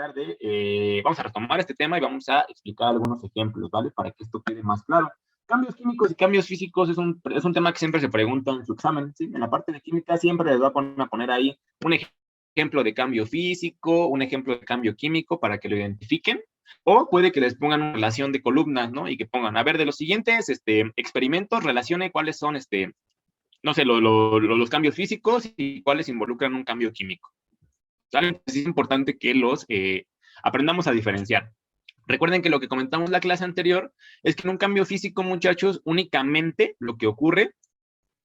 platicar vamos a retomar este tema y vamos a explicar algunos ejemplos, ¿vale? Para que esto quede más claro. Cambios químicos y cambios físicos es un tema que siempre se pregunta en su examen, ¿sí? En la parte de química siempre les va a poner ahí un ejemplo de cambio físico, un ejemplo de cambio químico para que lo identifiquen, o puede que les pongan una relación de columnas, ¿no? Y que pongan, a ver, de los siguientes experimentos, relacione cuáles son, no sé, los cambios físicos y cuáles involucran un cambio químico. ¿Sale? Entonces es importante que los aprendamos a diferenciar. Recuerden que lo que comentamos en la clase anterior es que en un cambio físico, muchachos, únicamente lo que ocurre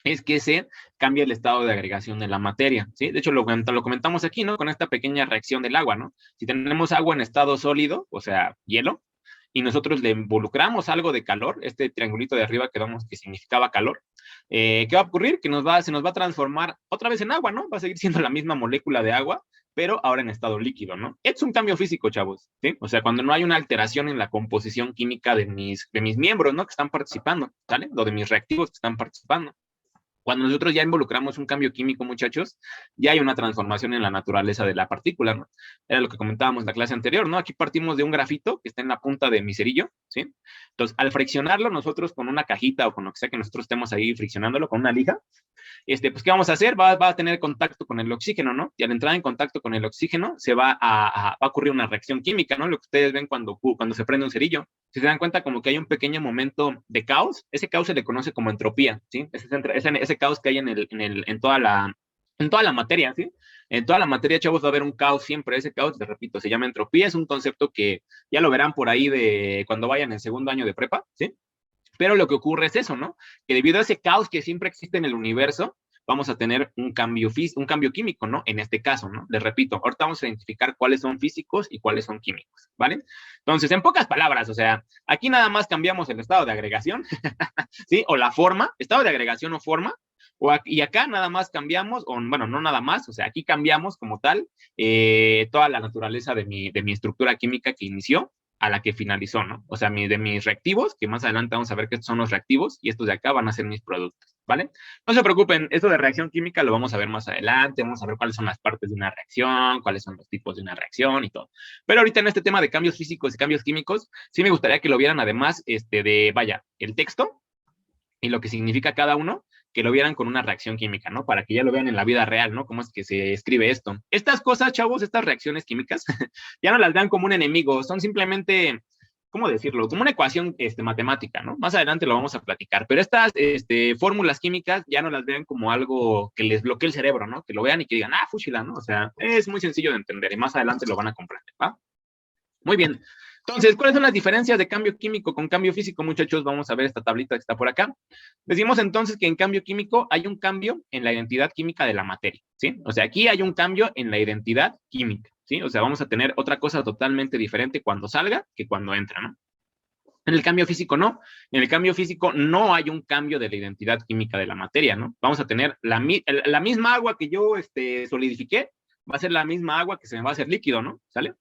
es que se cambia el estado de agregación de la materia, ¿sí? De hecho, lo comentamos aquí, ¿no? Con esta pequeña reacción del agua, ¿no? Si tenemos agua en estado sólido, o sea, hielo, y nosotros le involucramos algo de calor, este triangulito de arriba que vemos que significaba calor, ¿qué va a ocurrir? Que se nos va a transformar otra vez en agua, ¿no? Va a seguir siendo la misma molécula de agua, pero ahora en estado líquido, ¿no? Es un cambio físico, chavos, ¿sí? O sea, cuando no hay una alteración en la composición química de mis miembros, ¿no? Que están participando, ¿sale? O de mis reactivos que están participando. Cuando nosotros ya involucramos un cambio químico, muchachos, ya hay una transformación en la naturaleza de la partícula, ¿no? Era lo que comentábamos en la clase anterior, ¿no? Aquí partimos de un grafito que está en la punta de mi cerillo, ¿sí? Entonces, al friccionarlo nosotros con una cajita o con lo que sea que nosotros estemos ahí friccionándolo, con una lija, pues, ¿qué vamos a hacer? Va a tener contacto con el oxígeno, ¿no? Y al entrar en contacto con el oxígeno, va a ocurrir una reacción química, ¿no? Lo que ustedes ven cuando se prende un cerillo. Si se dan cuenta, como que hay un pequeño momento de caos, ese caos se le conoce como entropía, ¿sí? Ese caos que hay en toda la materia, ¿sí? En toda la materia, chavos, va a haber un caos siempre. Ese caos, te repito, se llama entropía. Es un concepto que ya lo verán por ahí de cuando vayan en segundo año de prepa, ¿sí? Pero lo que ocurre es eso, ¿no? Que debido a ese caos que siempre existe en el universo, vamos a tener un cambio químico, ¿no? En este caso, ¿no? Les repito, ahorita vamos a identificar cuáles son físicos y cuáles son químicos, ¿vale? Entonces, en pocas palabras, o sea, aquí nada más cambiamos el estado de agregación, ¿sí? O la forma, estado de agregación o forma, y acá nada más cambiamos, o bueno, no nada más, o sea, aquí cambiamos como tal toda la naturaleza de mi estructura química que inició a la que finalizó, ¿no? O sea, de mis reactivos, que más adelante vamos a ver que estos son los reactivos, y estos de acá van a ser mis productos, ¿vale? No se preocupen, esto de reacción química lo vamos a ver más adelante, vamos a ver cuáles son las partes de una reacción, cuáles son los tipos de una reacción y todo. Pero ahorita en este tema de cambios físicos y cambios químicos, sí me gustaría que lo vieran además, el texto y lo que significa cada uno, que lo vieran con una reacción química, ¿no? Para que ya lo vean en la vida real, ¿no? Cómo es que se escribe esto. Estas cosas, chavos, estas reacciones químicas, ya no las vean como un enemigo, son simplemente, ¿cómo decirlo? Como una ecuación matemática, ¿no? Más adelante lo vamos a platicar, pero estas fórmulas químicas ya no las vean como algo que les bloquee el cerebro, ¿no? Que lo vean y que digan, fúchila, ¿no? O sea, es muy sencillo de entender y más adelante lo van a comprender, ¿va? Muy bien. Entonces, ¿cuáles son las diferencias de cambio químico con cambio físico, muchachos? Vamos a ver esta tablita que está por acá. Decimos entonces que en cambio químico hay un cambio en la identidad química de la materia, ¿sí? O sea, aquí hay un cambio en la identidad química, ¿sí? O sea, vamos a tener otra cosa totalmente diferente cuando salga que cuando entra, ¿no? En el cambio físico no. En el cambio físico no hay un cambio de la identidad química de la materia, ¿no? Vamos a tener la misma agua que yo solidifiqué, va a ser la misma agua que se me va a hacer líquido, ¿no? ¿Sale?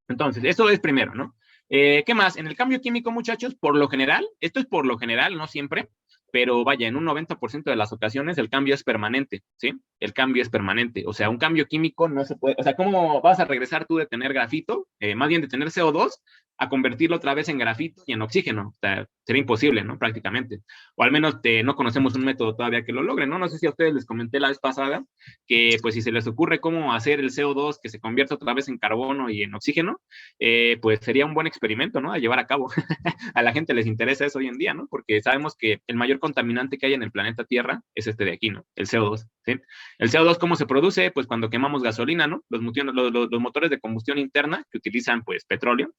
Entonces, eso es primero, ¿no? ¿Qué más? En el cambio químico, muchachos, por lo general, esto es por lo general, no siempre, pero vaya, en un 90% de las ocasiones el cambio es permanente, ¿sí? El cambio es permanente, o sea, un cambio químico no se puede, o sea, ¿cómo vas a regresar tú de tener grafito, más bien de tener CO2, a convertirlo otra vez en grafito y en oxígeno? O sea, sería imposible, ¿no? Prácticamente. O al menos no conocemos un método todavía que lo logre, ¿no? No sé si a ustedes les comenté la vez pasada que, pues, si se les ocurre cómo hacer el CO2 que se convierta otra vez en carbono y en oxígeno, pues sería un buen experimento, ¿no? A llevar a cabo. A la gente les interesa eso hoy en día, ¿no? Porque sabemos que el mayor contaminante que hay en el planeta Tierra es este de aquí, ¿no? El CO2, ¿sí? El CO2, ¿cómo se produce? Pues cuando quemamos gasolina, ¿no? Los motores de combustión interna que utilizan, pues, petróleo,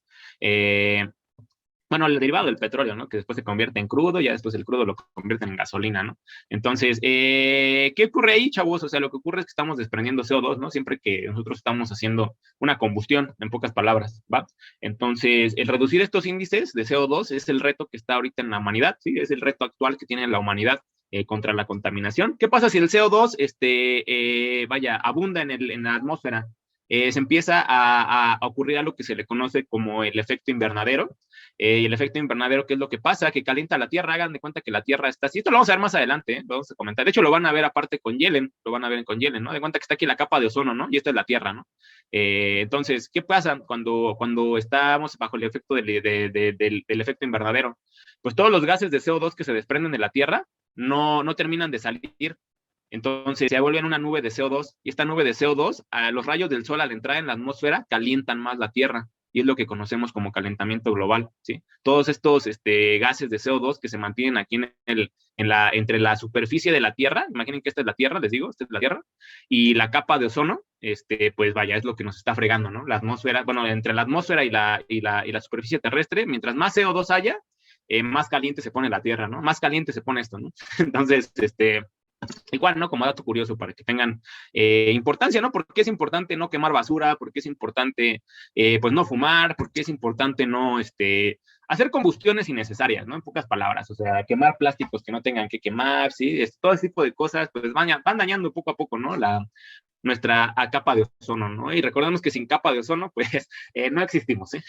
bueno, el derivado del petróleo, ¿no? Que después se convierte en crudo, ya después el crudo lo convierten en gasolina, ¿no? Entonces, ¿qué ocurre ahí, chavos? O sea, lo que ocurre es que estamos desprendiendo CO2, ¿no? Siempre que nosotros estamos haciendo una combustión, en pocas palabras, ¿va? Entonces, el reducir estos índices de CO2 es el reto que está ahorita en la humanidad, ¿sí? Es el reto actual que tiene la humanidad contra la contaminación. ¿Qué pasa si el CO2, abunda en la atmósfera? se empieza a ocurrir algo que se le conoce como el efecto invernadero. Y el efecto invernadero, ¿qué es lo que pasa? Que calienta la Tierra, hagan de cuenta que la Tierra está así. Esto lo vamos a ver más adelante, ¿eh? Lo vamos a comentar. De hecho, lo van a ver aparte con Yellen, lo van a ver con Yellen, ¿no? De cuenta que está aquí la capa de ozono, ¿no? Y esta es la Tierra, ¿no? Entonces, ¿qué pasa cuando estamos bajo el efecto del efecto invernadero? Pues todos los gases de CO2 que se desprenden de la Tierra no terminan de salir. Entonces se vuelven una nube de CO2 y esta nube de CO2, a los rayos del sol al entrar en la atmósfera, calientan más la Tierra y es lo que conocemos como calentamiento global, ¿sí? Todos estos gases de CO2 que se mantienen aquí entre la superficie de la Tierra, imaginen que esta es la Tierra, les digo, esta es la Tierra, y la capa de ozono, pues vaya, es lo que nos está fregando, ¿no? La atmósfera, bueno, entre la atmósfera y la superficie terrestre, mientras más CO2 haya, más caliente se pone la Tierra, ¿no? Más caliente se pone esto, ¿no? Entonces, igual, ¿no? Como dato curioso para que tengan importancia, ¿no? ¿Por qué es importante no quemar basura? ¿Por qué es importante, pues, no fumar? ¿Por qué es importante no, hacer combustiones innecesarias, ¿no? En pocas palabras, o sea, quemar plásticos que no tengan que quemar, ¿sí? Todo ese tipo de cosas, pues, van dañando poco a poco, ¿no? Nuestra capa de ozono, ¿no? Y recordemos que sin capa de ozono, pues, no existimos, ¿sí?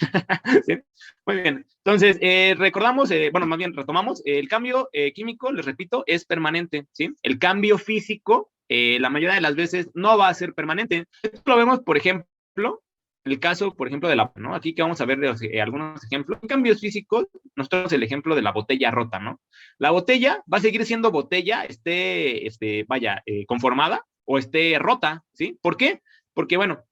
¿Sí? Muy bien. Entonces, recordamos, bueno, más bien retomamos, el cambio químico, les repito, es permanente, ¿sí? El cambio físico, la mayoría de las veces, no va a ser permanente. Esto lo vemos, por ejemplo, el caso, por ejemplo, de ¿no? Aquí que vamos a ver algunos ejemplos. En cambios físicos, nosotros el ejemplo de la botella rota, ¿no? La botella va a seguir siendo botella, vaya, conformada, o esté rota, ¿sí? ¿Por qué? Porque, bueno,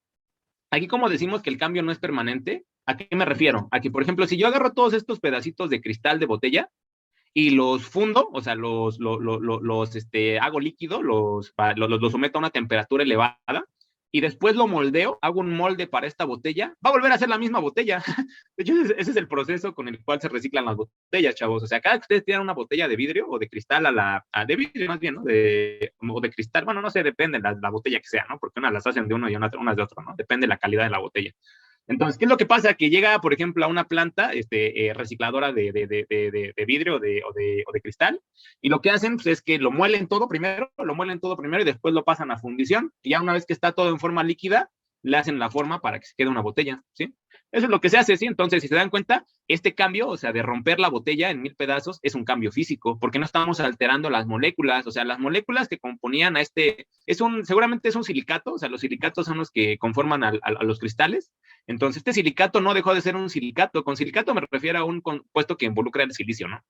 aquí como decimos que el cambio no es permanente, ¿a qué me refiero? A que, por ejemplo, si yo agarro todos estos pedacitos de cristal de botella y los fundo, o sea, hago líquido, los someto a una temperatura elevada, y después lo moldeo, hago un molde para esta botella, va a volver a ser la misma botella. De hecho, ese es el proceso con el cual se reciclan las botellas, chavos. O sea, cada que ustedes tiran una botella de vidrio o de cristal de vidrio más bien, ¿no? O de cristal, bueno, no sé, depende de la botella que sea, ¿no? Porque unas las hacen de uno y unas de otro, ¿no? Depende de la calidad de la botella. Entonces, ¿qué es lo que pasa? Que llega, por ejemplo, a una planta recicladora de vidrio o de cristal, y lo que hacen pues, es que lo muelen todo primero y después lo pasan a fundición, y ya una vez que está todo en forma líquida, le hacen la forma para que se quede una botella, ¿sí? Eso es lo que se hace, ¿sí? Entonces, si se dan cuenta, este cambio, o sea, de romper la botella en 1000 pedazos, es un cambio físico, porque no estamos alterando las moléculas, o sea, las moléculas que componían seguramente es un silicato, o sea, los silicatos son los que conforman a los cristales. Entonces, este silicato no dejó de ser un silicato. Con silicato me refiero a un compuesto que involucra el silicio, ¿no?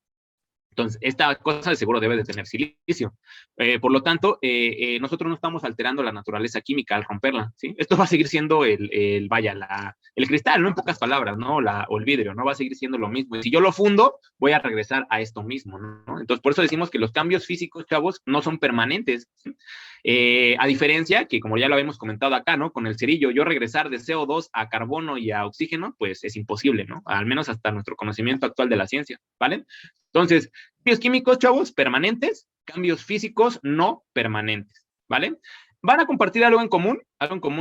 Entonces, esta cosa de seguro debe de tener silicio. Por lo tanto, nosotros no estamos alterando la naturaleza química al romperla, ¿sí? Esto va a seguir siendo el cristal, ¿no? En pocas palabras, ¿no? O el vidrio, ¿no? Va a seguir siendo lo mismo. Y si yo lo fundo, voy a regresar a esto mismo, ¿no? Entonces, por eso decimos que los cambios físicos, chavos, no son permanentes, ¿sí? A diferencia que, como ya lo habíamos comentado acá, ¿no? Con el cerillo, yo regresar de CO2 a carbono y a oxígeno, pues es imposible, ¿no? Al menos hasta nuestro conocimiento actual de la ciencia, ¿vale? Entonces, cambios químicos, chavos, permanentes, cambios físicos no permanentes, ¿vale? Van a compartir algo en común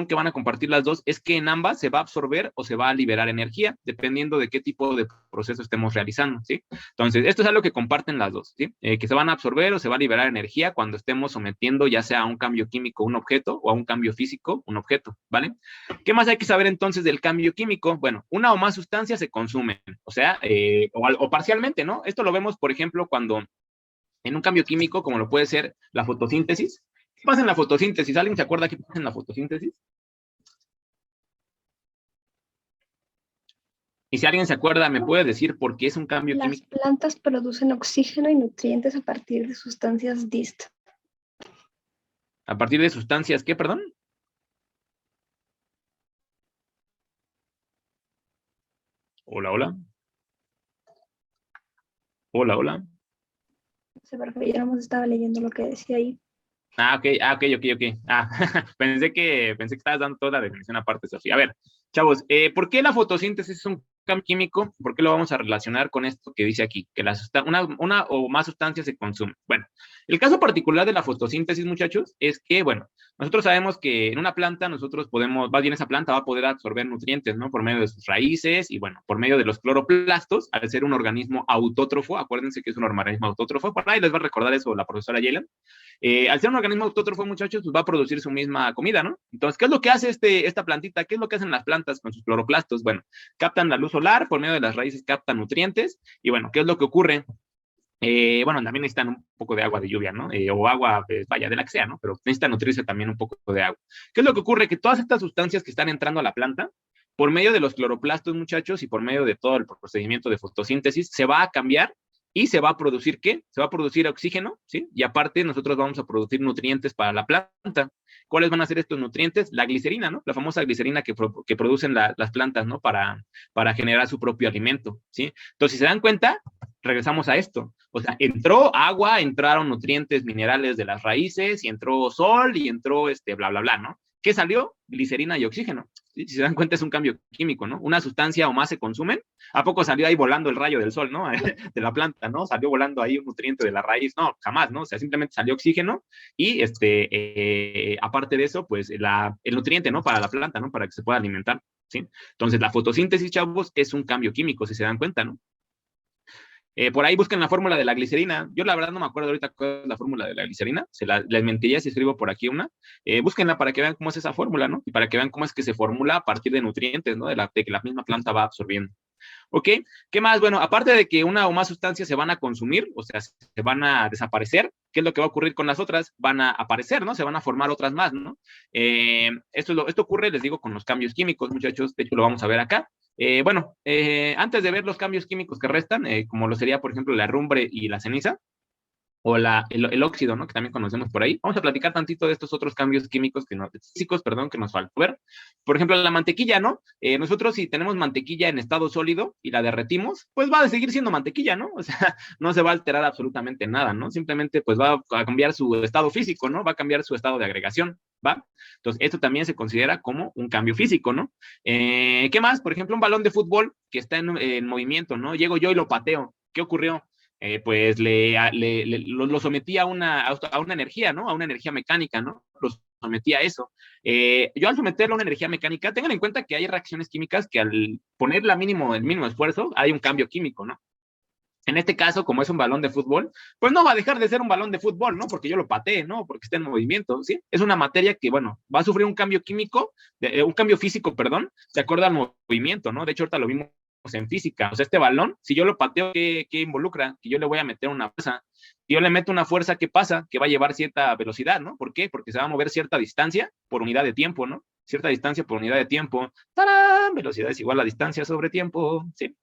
que van a compartir las dos, es que en ambas se va a absorber o se va a liberar energía, dependiendo de qué tipo de proceso estemos realizando, ¿sí? Entonces, esto es algo que comparten las dos, ¿sí? Que se van a absorber o se va a liberar energía cuando estemos sometiendo ya sea a un cambio químico un objeto o a un cambio físico un objeto, ¿vale? ¿Qué más hay que saber entonces del cambio químico? Bueno, una o más sustancias se consumen, o sea, o parcialmente, ¿no? Esto lo vemos, por ejemplo, cuando en un cambio químico, como lo puede ser la fotosíntesis. ¿Qué pasa en la fotosíntesis? ¿Alguien se acuerda qué pasa en la fotosíntesis? Y si alguien se acuerda, ¿me puede decir por qué es un cambio Las químico? plantas producen oxígeno y nutrientes a partir de sustancias DIST. A partir de sustancias, ¿qué, perdón? Hola, hola. Hola, hola. No sé, porque yo no estaba leyendo lo que decía ahí. Ok. Pensé que estabas dando toda la definición aparte, Sofía. A ver, chavos, ¿por qué la fotosíntesis es un cambio químico? ¿Por qué lo vamos a relacionar con esto que dice aquí? Que una o más sustancias se consumen. Bueno, el caso particular de la fotosíntesis, muchachos, es que, bueno, Nosotros sabemos que en una planta nosotros podemos, más bien esa planta va a poder absorber nutrientes, ¿no? Por medio de sus raíces y, bueno, por medio de los cloroplastos, al ser un organismo autótrofo, acuérdense que es un organismo autótrofo, por ahí les va a recordar eso la profesora Yellen. Al ser un organismo autótrofo, muchachos, pues va a producir su misma comida, ¿no? Entonces, ¿qué es lo que hace esta plantita? ¿Qué es lo que hacen las plantas con sus cloroplastos? Bueno, captan la luz solar, por medio de las raíces captan nutrientes, y bueno, ¿qué es lo que ocurre? Bueno, también necesitan un poco de agua de lluvia, ¿no? O agua, pues, vaya, de la que sea, ¿no? Pero necesitan nutrirse también un poco de agua. ¿Qué es lo que ocurre? Que todas estas sustancias que están entrando a la planta, por medio de los cloroplastos, muchachos, y por medio de todo el procedimiento de fotosíntesis, se va a cambiar y se va a producir, ¿qué? Se va a producir oxígeno, ¿sí? Y aparte, nosotros vamos a producir nutrientes para la planta. ¿Cuáles van a ser estos nutrientes? La glicerina, ¿no? La famosa glicerina que producen las plantas, ¿no? Para generar su propio alimento, ¿sí? Entonces, si se dan cuenta, regresamos a esto. O sea, entró agua, entraron nutrientes minerales de las raíces, y entró sol, y entró bla, bla, bla, ¿no? ¿Qué salió? Glicerina y oxígeno. Si se dan cuenta, es un cambio químico, ¿no? Una sustancia o más se consumen. ¿A poco salió ahí volando el rayo del sol, ¿no? De la planta, ¿no? Salió volando ahí un nutriente de la raíz. No, jamás, ¿no? O sea, simplemente salió oxígeno y, aparte de eso, pues, el nutriente, ¿no? Para la planta, ¿no? Para que se pueda alimentar, ¿sí? Entonces, la fotosíntesis, chavos, es un cambio químico, si se dan cuenta, ¿no? Por ahí busquen la fórmula de la glicerina. Yo la verdad no me acuerdo ahorita cuál es la fórmula de la glicerina. Les mentiría si escribo por aquí una. Búsquenla para que vean cómo es esa fórmula, ¿no? Y para que vean cómo es que se formula a partir de nutrientes, ¿no? De que la misma planta va absorbiendo. ¿Ok? ¿Qué más? Bueno, aparte de que una o más sustancias se van a consumir, o sea, se van a desaparecer, ¿qué es lo que va a ocurrir con las otras? Van a aparecer, ¿no? Se van a formar otras más, ¿no? Esto ocurre, les digo, con los cambios químicos, muchachos. De hecho, lo vamos a ver acá. Bueno, antes de ver los cambios químicos que restan, como lo sería, por ejemplo, la herrumbre y la ceniza, o el óxido, ¿no? Que también conocemos por ahí. Vamos a platicar tantito de estos otros cambios químicos físicos, perdón, que nos faltó ver. Por ejemplo, la mantequilla, ¿no? Nosotros, si tenemos mantequilla en estado sólido y la derretimos, pues va a seguir siendo mantequilla, ¿no? O sea, no se va a alterar absolutamente nada, ¿no? Simplemente, pues va a cambiar su estado físico, ¿no? Va a cambiar su estado de agregación, ¿va? Entonces, esto también se considera como un cambio físico, ¿no? ¿Qué más? Por ejemplo, un balón de fútbol que está en movimiento, ¿no? Llego yo y lo pateo. ¿Qué ocurrió? Pues lo sometí a una energía, ¿no? A una energía mecánica, ¿no? Lo sometí a eso. Yo al someterlo a una energía mecánica, tengan en cuenta que hay reacciones químicas que al poner el mínimo esfuerzo, hay un cambio químico, ¿no? En este caso, como es un balón de fútbol, pues no va a dejar de ser un balón de fútbol, ¿no? Porque yo lo pateé, ¿no? Porque está en movimiento, ¿sí? Es una materia que, bueno, va a sufrir un cambio químico, un cambio físico, perdón, de acuerdo al movimiento, ¿no? De hecho, ahorita lo vimos en física. O sea, este balón, si yo lo pateo, ¿qué involucra? Que yo le voy a meter una fuerza. Si yo le meto una fuerza, ¿qué pasa? Que va a llevar cierta velocidad, ¿no? ¿Por qué? Porque se va a mover cierta distancia por unidad de tiempo, ¿no? Cierta distancia por unidad de tiempo. ¡Tarán! Velocidad es igual a distancia sobre tiempo. ¿Sí?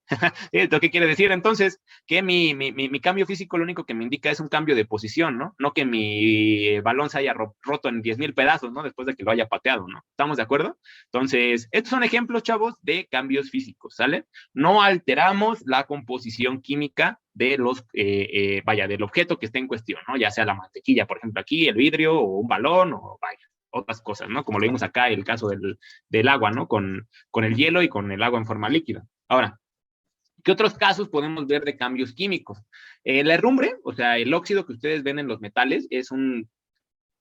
¿Esto qué quiere decir? Entonces, que mi cambio físico lo único que me indica es un cambio de posición, ¿no? No que mi balón se haya roto en 10,000 pedazos, ¿no? Después de que lo haya pateado, ¿no? ¿Estamos de acuerdo? Entonces, estos son ejemplos, chavos, de cambios físicos, ¿sale? No alteramos la composición química de del objeto que esté en cuestión, ¿no? Ya sea la mantequilla, por ejemplo, aquí, el vidrio, o un balón, o vaya, otras cosas, ¿no? Como lo vimos acá, el caso del agua, ¿no? Con el hielo y con el agua en forma líquida. Ahora, ¿qué otros casos podemos ver de cambios químicos? La herrumbre, o sea, el óxido que ustedes ven en los metales, es un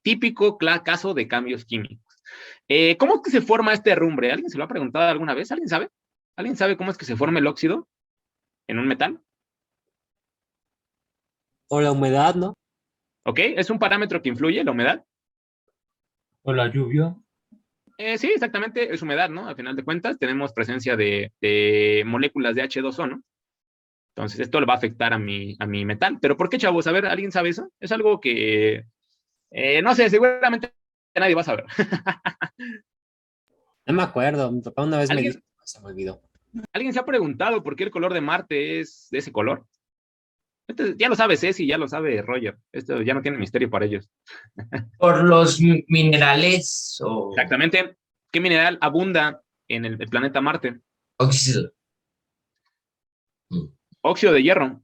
típico caso de cambios químicos. ¿Cómo es que se forma esta herrumbre? ¿Alguien se lo ha preguntado alguna vez? ¿Alguien sabe? ¿Alguien sabe cómo es que se forma el óxido en un metal? O la humedad, ¿no? ¿Ok? ¿Es un parámetro que influye, la humedad? O la lluvia. Sí, exactamente, es humedad, ¿no? Al final de cuentas, tenemos presencia de moléculas de H2O, ¿no? Entonces, esto le va a afectar a mi metal. ¿Pero por qué, chavos? A ver, ¿alguien sabe eso? Es algo que, no sé, seguramente nadie va a saber. No me acuerdo, mi papá una vez me dijo, se me olvidó. ¿Alguien se ha preguntado por qué el color de Marte es de ese color? Ya lo sabe Ceci, ya lo sabe Roger. Esto ya no tiene misterio para ellos. Por los minerales o Exactamente. ¿Qué mineral abunda en el planeta Marte? óxido. Óxido de hierro.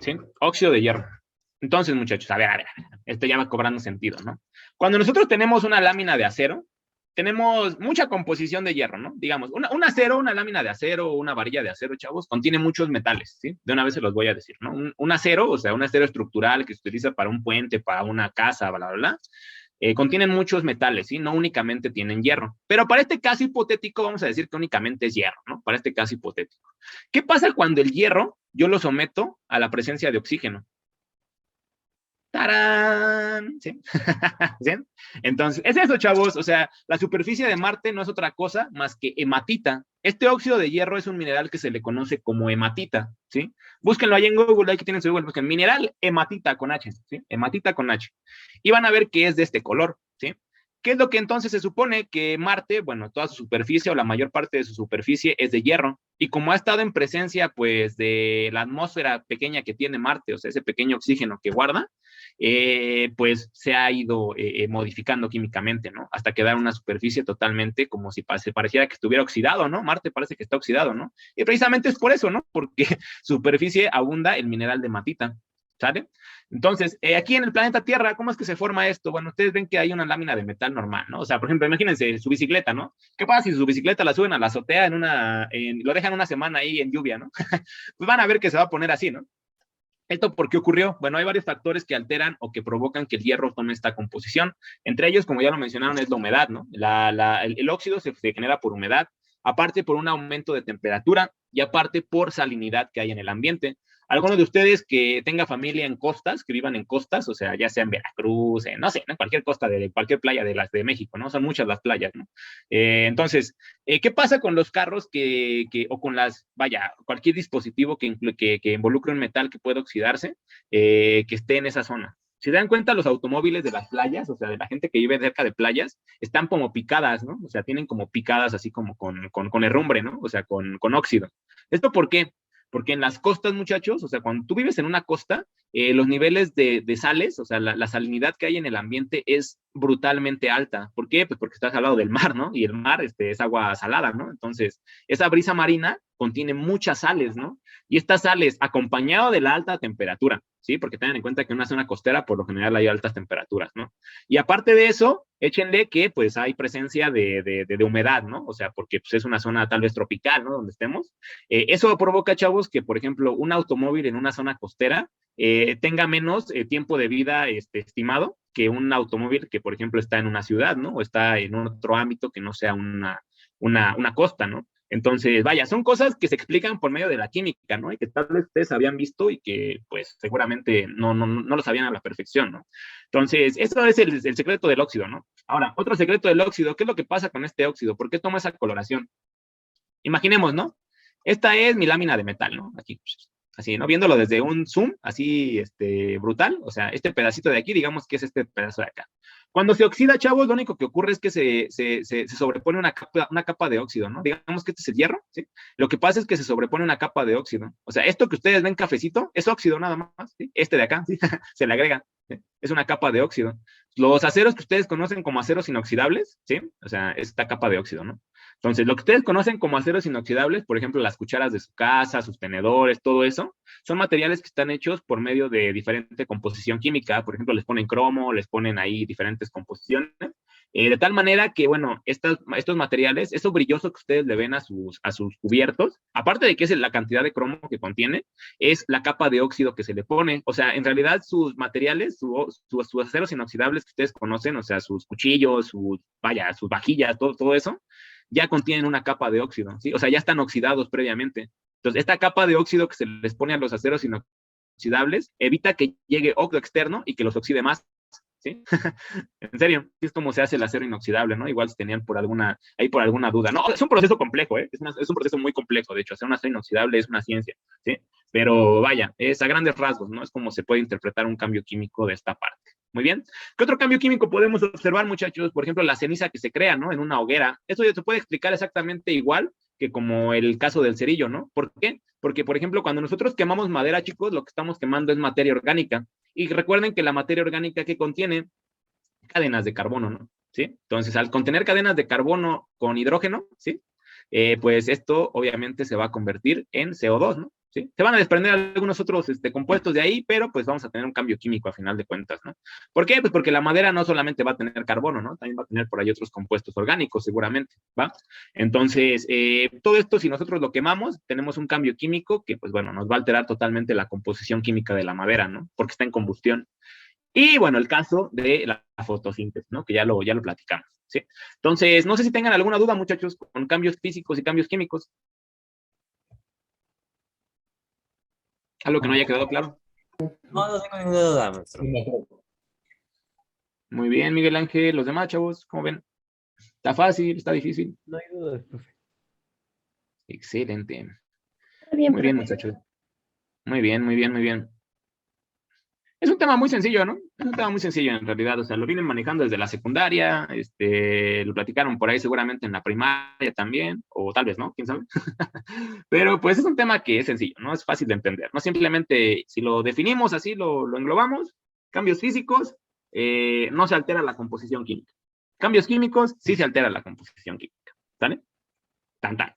¿Sí? Óxido de hierro. Entonces, muchachos, a ver, esto ya va cobrando sentido, ¿no? Cuando nosotros tenemos una lámina de acero, tenemos mucha composición de hierro, ¿no? Digamos, un acero, una lámina de acero o una varilla de acero, chavos, contiene muchos metales, ¿sí? De una vez se los voy a decir, ¿no? Un acero, o sea, un acero estructural que se utiliza para un puente, para una casa, bla, bla, bla, contienen muchos metales, ¿sí? No únicamente tienen hierro. Pero para este caso hipotético vamos a decir que únicamente es hierro, ¿no? Para este caso hipotético. ¿Qué pasa cuando el hierro yo lo someto a la presencia de oxígeno? ¡Tarán! ¿Sí? ¿Sí? Entonces, es eso, chavos. O sea, la superficie de Marte no es otra cosa más que hematita. Este óxido de hierro es un mineral que se le conoce como hematita, ¿sí? Búsquenlo ahí en Google, ahí que tienen su Google, busquen mineral hematita con H, ¿sí? Hematita con H. Y van a ver que es de este color, ¿sí? ¿Qué es lo que entonces se supone? Que Marte, bueno, toda su superficie o la mayor parte de su superficie es de hierro. Y como ha estado en presencia, pues, de la atmósfera pequeña que tiene Marte, o sea, ese pequeño oxígeno que guarda, pues se ha ido modificando químicamente, ¿no? Hasta quedar una superficie totalmente como si pareciera que estuviera oxidado, ¿no? Marte parece que está oxidado, ¿no? Y precisamente es por eso, ¿no? Porque superficie abunda el mineral de matita, ¿sale? Entonces, aquí en el planeta Tierra, ¿cómo es que se forma esto? Bueno, ustedes ven que hay una lámina de metal normal, ¿no? O sea, por ejemplo, imagínense su bicicleta, ¿no? ¿Qué pasa si su bicicleta la suben a la azotea lo dejan una semana ahí en lluvia, ¿no? Pues van a ver que se va a poner así, ¿no? ¿Esto por qué ocurrió? Bueno, hay varios factores que alteran o que provocan que el hierro tome esta composición. Entre ellos, como ya lo mencionaron, es la humedad, ¿no? El óxido se genera por humedad, aparte por un aumento de temperatura y aparte por salinidad que hay en el ambiente. Algunos de ustedes que tengan familia en costas, que vivan en costas, o sea, ya sea en Veracruz, no sé, en cualquier costa de cualquier playa de las de México, ¿no? Son muchas las playas, ¿no? Entonces, ¿qué pasa con los carros o con cualquier dispositivo que involucre un metal que pueda oxidarse, que esté en esa zona? Si se dan cuenta, los automóviles de las playas, o sea, de la gente que vive cerca de playas, están como picadas, ¿no? O sea, tienen como picadas así como con herrumbre, ¿no? O sea, con óxido. ¿Esto por qué? Porque en las costas, muchachos, o sea, cuando tú vives en una costa, los niveles de sales, o sea, la salinidad que hay en el ambiente es brutalmente alta. ¿Por qué? Pues porque estás al lado del mar, ¿no? Y el mar es agua salada, ¿no? Entonces, esa brisa marina contiene muchas sales, ¿no? Y estas sales, acompañado de la alta temperatura, ¿sí? Porque tengan en cuenta que en una zona costera, por lo general, hay altas temperaturas, ¿no? Y aparte de eso, échenle que, pues, hay presencia de humedad, ¿no? O sea, porque pues, es una zona tal vez tropical, ¿no? Donde estemos. Eso provoca, chavos, que, por ejemplo, un automóvil en una zona costera tenga menos tiempo de vida estimado que un automóvil que, por ejemplo, está en una ciudad, ¿no? O está en otro ámbito que no sea una costa, ¿no? Entonces, vaya, son cosas que se explican por medio de la química, ¿no? Y que tal vez ustedes habían visto y que, pues, seguramente no lo sabían a la perfección, ¿no? Entonces, eso es el secreto del óxido, ¿no? Ahora, otro secreto del óxido, ¿qué es lo que pasa con este óxido? ¿Por qué toma esa coloración? Imaginemos, ¿no? Esta es mi lámina de metal, ¿no? Aquí, así, ¿no? Viéndolo desde un zoom, así, brutal, o sea, este pedacito de aquí, digamos que es este pedazo de acá. Cuando se oxida, chavos, lo único que ocurre es que se sobrepone una capa de óxido, ¿no? Digamos que este es el hierro, ¿sí? Lo que pasa es que se sobrepone una capa de óxido. O sea, esto que ustedes ven cafecito es óxido nada más, ¿sí? Este de acá, ¿sí? Se le agrega, ¿sí? Es una capa de óxido. Los aceros que ustedes conocen como aceros inoxidables, ¿sí? O sea, es esta capa de óxido, ¿no? Entonces, lo que ustedes conocen como aceros inoxidables, por ejemplo, las cucharas de su casa, sus tenedores, todo eso, son materiales que están hechos por medio de diferente composición química. Por ejemplo, les ponen cromo, les ponen ahí diferentes composiciones, de tal manera que, bueno, estos materiales, eso brilloso que ustedes le ven a sus cubiertos, aparte de que es la cantidad de cromo que contiene, es la capa de óxido que se le pone. O sea, en realidad sus materiales, sus aceros inoxidables que ustedes conocen, o sea, sus cuchillos, sus vajillas, todo eso, ya contienen una capa de óxido, ¿sí? O sea, ya están oxidados previamente. Entonces, esta capa de óxido que se les pone a los aceros inoxidables evita que llegue óxido externo y que los oxide más, ¿sí? En serio, es como se hace el acero inoxidable, ¿no? Igual si tenían por alguna duda. No, es un proceso complejo, ¿eh? Es un proceso muy complejo, de hecho, hacer un acero inoxidable es una ciencia, ¿sí? Pero vaya, es a grandes rasgos, ¿no? Es como se puede interpretar un cambio químico de esta parte. Muy bien. ¿Qué otro cambio químico podemos observar, muchachos? Por ejemplo, la ceniza que se crea, ¿no? En una hoguera. Eso ya se puede explicar exactamente igual que como el caso del cerillo, ¿no? ¿Por qué? Porque, por ejemplo, cuando nosotros quemamos madera, chicos, lo que estamos quemando es materia orgánica. Y recuerden que la materia orgánica que contiene cadenas de carbono, ¿no? ¿Sí? Entonces, al contener cadenas de carbono con hidrógeno, ¿sí? Pues esto obviamente se va a convertir en CO2, ¿no? ¿Sí? Se van a desprender algunos otros compuestos de ahí, pero pues vamos a tener un cambio químico a final de cuentas, ¿no? ¿Por qué? Pues porque la madera no solamente va a tener carbono, ¿no? También va a tener por ahí otros compuestos orgánicos, seguramente, ¿va? Entonces, todo esto, si nosotros lo quemamos, tenemos un cambio químico que, pues bueno, nos va a alterar totalmente la composición química de la madera, ¿no? Porque está en combustión. Y bueno, el caso de la fotosíntesis, ¿no? Que ya lo platicamos, ¿sí? Entonces, no sé si tengan alguna duda, muchachos, con cambios físicos y cambios químicos. Algo que no haya quedado claro. No, no tengo ninguna duda, maestro. Muy bien, Miguel Ángel. Los demás, chavos, ¿cómo ven? ¿Está fácil? ¿Está difícil? No hay duda, profe. Excelente. Está bien, Muy bien, profe. muchachos. Muy bien, muy bien, muy bien. Es un tema muy sencillo, ¿no? Es un tema muy sencillo en realidad, o sea, lo vienen manejando desde la secundaria, lo platicaron por ahí seguramente en la primaria también, o tal vez no, quién sabe. Pero pues es un tema que es sencillo, ¿no? Es fácil de entender, ¿no? Simplemente si lo definimos así, lo englobamos, cambios físicos, no se altera la composición química. Cambios químicos, sí se altera la composición química, ¿sale? Tan, tan.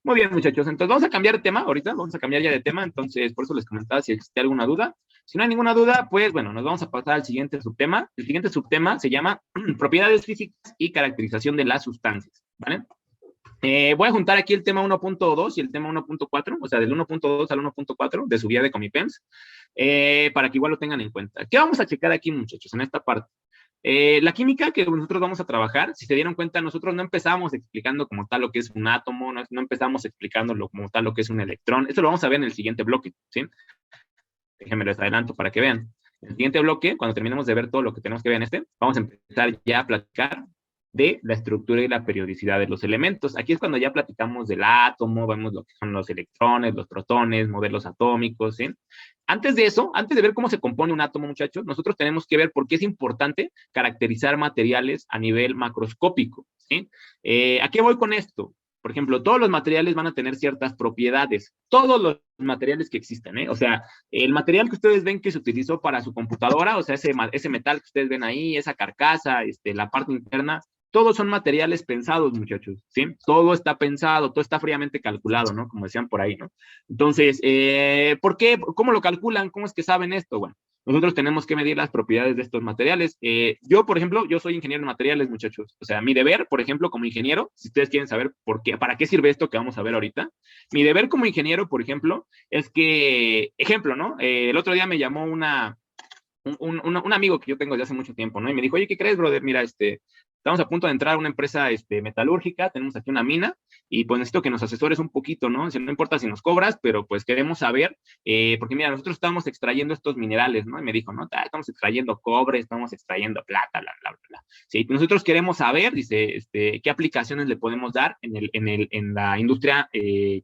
Muy bien, muchachos. Entonces, vamos a cambiar de tema ahorita. Vamos a cambiar ya de tema. Entonces, por eso les comentaba si existe alguna duda. Si no hay ninguna duda, pues bueno, nos vamos a pasar al siguiente subtema. El siguiente subtema se llama propiedades físicas y caracterización de las sustancias. ¿Vale? Voy a juntar aquí el tema 1.2 y el tema 1.4, o sea, del 1.2 al 1.4 de su guía de Comipems, para que igual lo tengan en cuenta. ¿Qué vamos a checar aquí, muchachos, en esta parte? La química que nosotros vamos a trabajar, si se dieron cuenta, nosotros no empezamos explicando como tal lo que es un átomo, no empezamos explicándolo como tal lo que es un electrón. Esto lo vamos a ver en el siguiente bloque, ¿sí? Déjenme les adelanto para que vean. En el siguiente bloque, cuando terminemos de ver todo lo que tenemos que ver en este, vamos a empezar ya a platicar de la estructura y la periodicidad de los elementos. Aquí es cuando ya platicamos del átomo, vemos lo que son los electrones, los protones, modelos atómicos, ¿sí? Antes de eso, antes de ver cómo se compone un átomo, muchachos, nosotros tenemos que ver por qué es importante caracterizar materiales a nivel macroscópico, ¿sí? ¿A qué voy con esto? Por ejemplo, todos los materiales van a tener ciertas propiedades, todos los materiales que existen, ¿eh? O sea, el material que ustedes ven que se utilizó para su computadora, o sea, ese metal que ustedes ven ahí, esa carcasa, la parte interna, todos son materiales pensados, muchachos, ¿sí? Todo está pensado, todo está fríamente calculado, ¿no? Como decían por ahí, ¿no? Entonces, ¿por qué? ¿Cómo lo calculan? ¿Cómo es que saben esto? Bueno, nosotros tenemos que medir las propiedades de estos materiales. Yo, por ejemplo, yo soy ingeniero en materiales, muchachos. O sea, mi deber, por ejemplo, como ingeniero, si ustedes quieren saber por qué, para qué sirve esto que vamos a ver ahorita, mi deber como ingeniero, por ejemplo, es que, ejemplo, ¿no? El otro día me llamó un amigo que yo tengo desde hace mucho tiempo, ¿no? Y me dijo, oye, ¿qué crees, brother? Mira, estamos a punto de entrar a una empresa metalúrgica, tenemos aquí una mina, y pues necesito que nos asesores un poquito, ¿no? Si no importa si nos cobras, pero pues queremos saber, porque mira, nosotros estamos extrayendo estos minerales, ¿no? Y me dijo, no, estamos extrayendo cobre, estamos extrayendo plata, bla, bla, bla. Sí, nosotros queremos saber, dice, qué aplicaciones le podemos dar en la industria,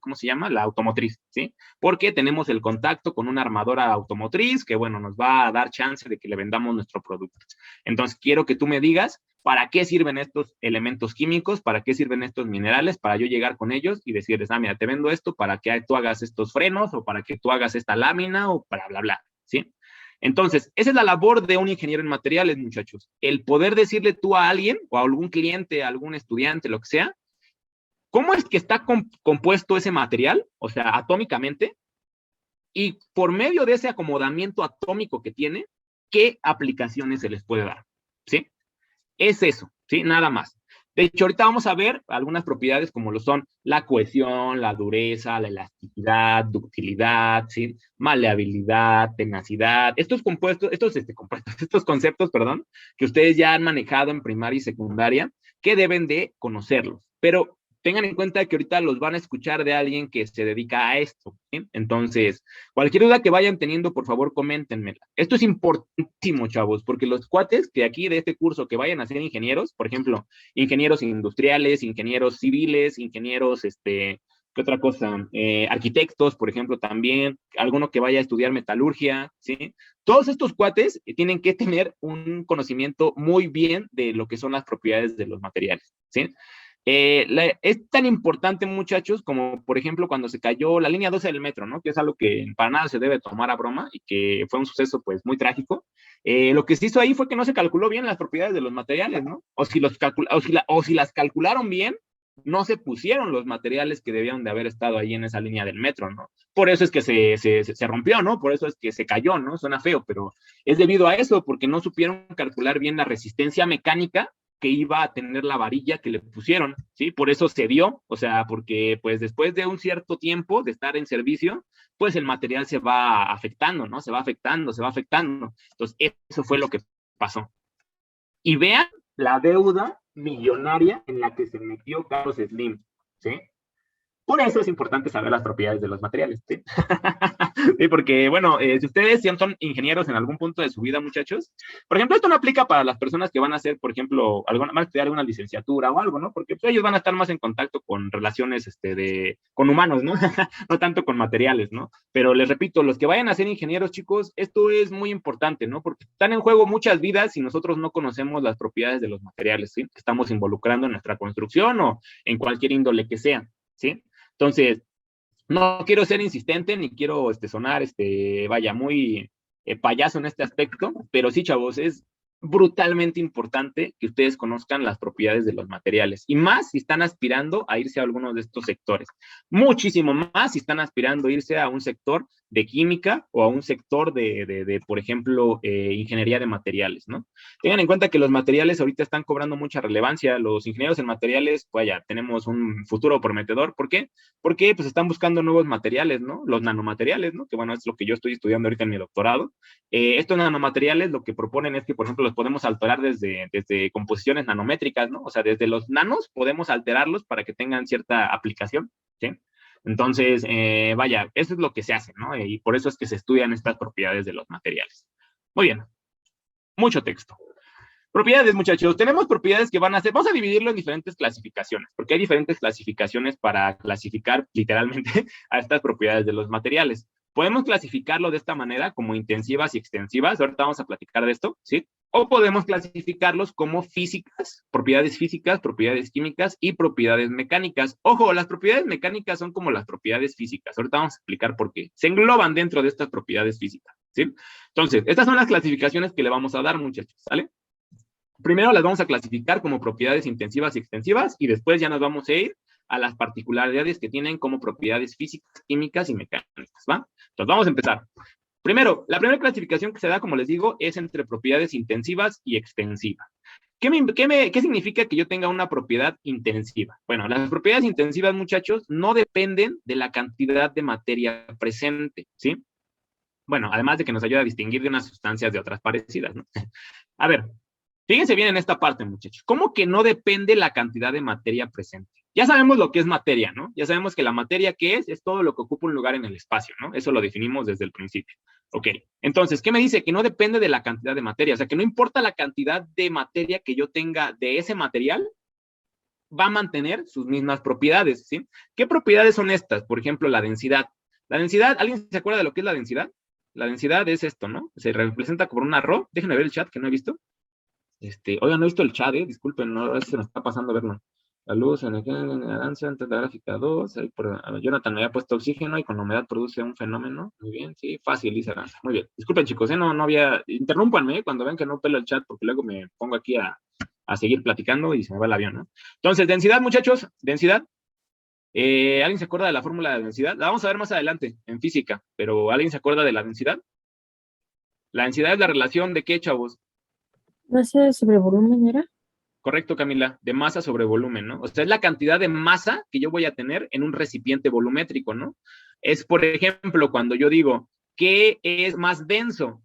¿cómo se llama? La automotriz, ¿sí? Porque tenemos el contacto con una armadora automotriz que, bueno, nos va a dar chance de que le vendamos nuestro producto. Entonces, quiero que tú me digas para qué sirven estos elementos químicos, para qué sirven estos minerales, para yo llegar con ellos y decirles, mira, te vendo esto para que tú hagas estos frenos o para que tú hagas esta lámina o para bla, bla, ¿sí? Entonces, esa es la labor de un ingeniero en materiales, muchachos. El poder decirle tú a alguien o a algún cliente, a algún estudiante, lo que sea, cómo es que está compuesto ese material, o sea, atómicamente, y por medio de ese acomodamiento atómico que tiene, qué aplicaciones se les puede dar, ¿sí? Es eso, ¿sí? Nada más. De hecho, ahorita vamos a ver algunas propiedades como lo son la cohesión, la dureza, la elasticidad, ductilidad, ¿sí? Maleabilidad, tenacidad, estos compuestos, estos conceptos, perdón, que ustedes ya han manejado en primaria y secundaria, que deben de conocerlos. Pero tengan en cuenta que ahorita los van a escuchar de alguien que se dedica a esto, ¿sí? Entonces, cualquier duda que vayan teniendo, por favor, coméntenmela. Esto es importantísimo, chavos, porque los cuates que aquí de este curso que vayan a ser ingenieros, por ejemplo, ingenieros industriales, ingenieros civiles, ingenieros, ¿qué otra cosa? Arquitectos, por ejemplo, también, alguno que vaya a estudiar metalurgia, ¿sí? Todos estos cuates tienen que tener un conocimiento muy bien de lo que son las propiedades de los materiales, ¿sí? Es tan importante, muchachos, como por ejemplo cuando se cayó la línea 12 del metro, ¿no? Que es algo que para nada se debe tomar a broma y que fue un suceso pues muy trágico. Lo que se hizo ahí fue que no se calculó bien las propiedades de los materiales, ¿no? O si las calcularon bien, no se pusieron los materiales que debían de haber estado ahí en esa línea del metro, ¿no? Por eso es que se rompió, ¿no? Por eso es que se cayó, ¿no? Suena feo, pero es debido a eso, porque no supieron calcular bien la resistencia mecánica que iba a tener la varilla que le pusieron, ¿sí? Por eso se dio, o sea, porque pues después de un cierto tiempo de estar en servicio, pues el material se va afectando, ¿no? Se va afectando, se va afectando. Entonces, eso fue lo que pasó. Y vean la deuda millonaria en la que se metió Carlos Slim, ¿sí? Por eso es importante saber las propiedades de los materiales, ¿sí? Sí, porque, bueno, si ustedes son ingenieros en algún punto de su vida, muchachos, por ejemplo, esto no aplica para las personas que van a hacer, por ejemplo, van a estudiar alguna licenciatura o algo, ¿no? Porque pues, ellos van a estar más en contacto con relaciones, con humanos, ¿no? No tanto con materiales, ¿no? Pero les repito, los que vayan a ser ingenieros, chicos, esto es muy importante, ¿no? Porque están en juego muchas vidas si nosotros no conocemos las propiedades de los materiales, ¿sí? Que estamos involucrando en nuestra construcción o en cualquier índole que sea, ¿sí? Entonces, no quiero ser insistente, ni quiero sonar, vaya, muy payaso en este aspecto, pero sí, chavos, es brutalmente importante que ustedes conozcan las propiedades de los materiales, y más si están aspirando a irse a alguno de estos sectores, muchísimo más si están aspirando a irse a un sector de química o a un sector por ejemplo, ingeniería de materiales, ¿no? Tengan en cuenta que los materiales ahorita están cobrando mucha relevancia, los ingenieros en materiales, pues ya tenemos un futuro prometedor. ¿Por qué? Porque pues están buscando nuevos materiales, ¿no? Los nanomateriales, ¿no? Que bueno, es lo que yo estoy estudiando ahorita en mi doctorado. Estos nanomateriales lo que proponen es que, por ejemplo, los podemos alterar desde composiciones nanométricas, ¿no? O sea, desde los nanos podemos alterarlos para que tengan cierta aplicación, ¿sí? Entonces, vaya, eso es lo que se hace, ¿no? Y por eso es que se estudian estas propiedades de los materiales. Muy bien. Mucho texto. Propiedades, muchachos. Tenemos propiedades que van a ser, vamos a dividirlo en diferentes clasificaciones, porque hay diferentes clasificaciones para clasificar literalmente a estas propiedades de los materiales. Podemos clasificarlo de esta manera, como intensivas y extensivas. Ahorita vamos a platicar de esto, ¿sí? O podemos clasificarlos como físicas, propiedades químicas y propiedades mecánicas. Ojo, las propiedades mecánicas son como las propiedades físicas. Ahorita vamos a explicar por qué. Se engloban dentro de estas propiedades físicas, ¿sí? Entonces, estas son las clasificaciones que le vamos a dar, muchachos, ¿sale? Primero las vamos a clasificar como propiedades intensivas y extensivas, y después ya nos vamos a ir a las particularidades que tienen como propiedades físicas, químicas y mecánicas, ¿va? Entonces vamos a empezar. Primero, la primera clasificación que se da, como les digo, es entre propiedades intensivas y extensivas. ¿Qué significa que yo tenga una propiedad intensiva? Bueno, las propiedades intensivas, muchachos, no dependen de la cantidad de materia presente, ¿sí? Bueno, además de que nos ayuda a distinguir de unas sustancias de otras parecidas, ¿no? A ver, fíjense bien en esta parte, muchachos. ¿Cómo que no depende la cantidad de materia presente? Ya sabemos lo que es materia, ¿no? Ya sabemos que la materia, ¿qué es? Es todo lo que ocupa un lugar en el espacio, ¿no? Eso lo definimos desde el principio. Ok, entonces, ¿qué me dice? Que no depende de la cantidad de materia. O sea, que no importa la cantidad de materia que yo tenga de ese material, va a mantener sus mismas propiedades, ¿sí? ¿Qué propiedades son estas? Por ejemplo, la densidad. La densidad, ¿alguien se acuerda de lo que es la densidad? La densidad es esto, ¿no? Se representa como una rho. Déjenme ver el chat, que no he visto. Oigan, no he visto el chat, disculpen, no, a veces se me está pasando verlo. La luz, energía, danza, antes de la gráfica 2, ahí Jonathan me había puesto oxígeno y con la humedad produce un fenómeno. Muy bien, sí, fácil, dice Aranza. Muy bien. Disculpen, chicos, no había, interrúmpanme cuando ven que no pelo el chat, porque luego me pongo aquí a seguir platicando y se me va el avión, ¿no? Entonces, densidad, muchachos, densidad. ¿Alguien se acuerda de la fórmula de densidad? La vamos a ver más adelante en física, pero ¿alguien se acuerda de la densidad? La densidad es la relación de qué, chavos. ¿Masa sobre volumen era? Correcto, Camila, de masa sobre volumen, ¿no? O sea, es la cantidad de masa que yo voy a tener en un recipiente volumétrico, ¿no? Es, por ejemplo, cuando yo digo, ¿qué es más denso?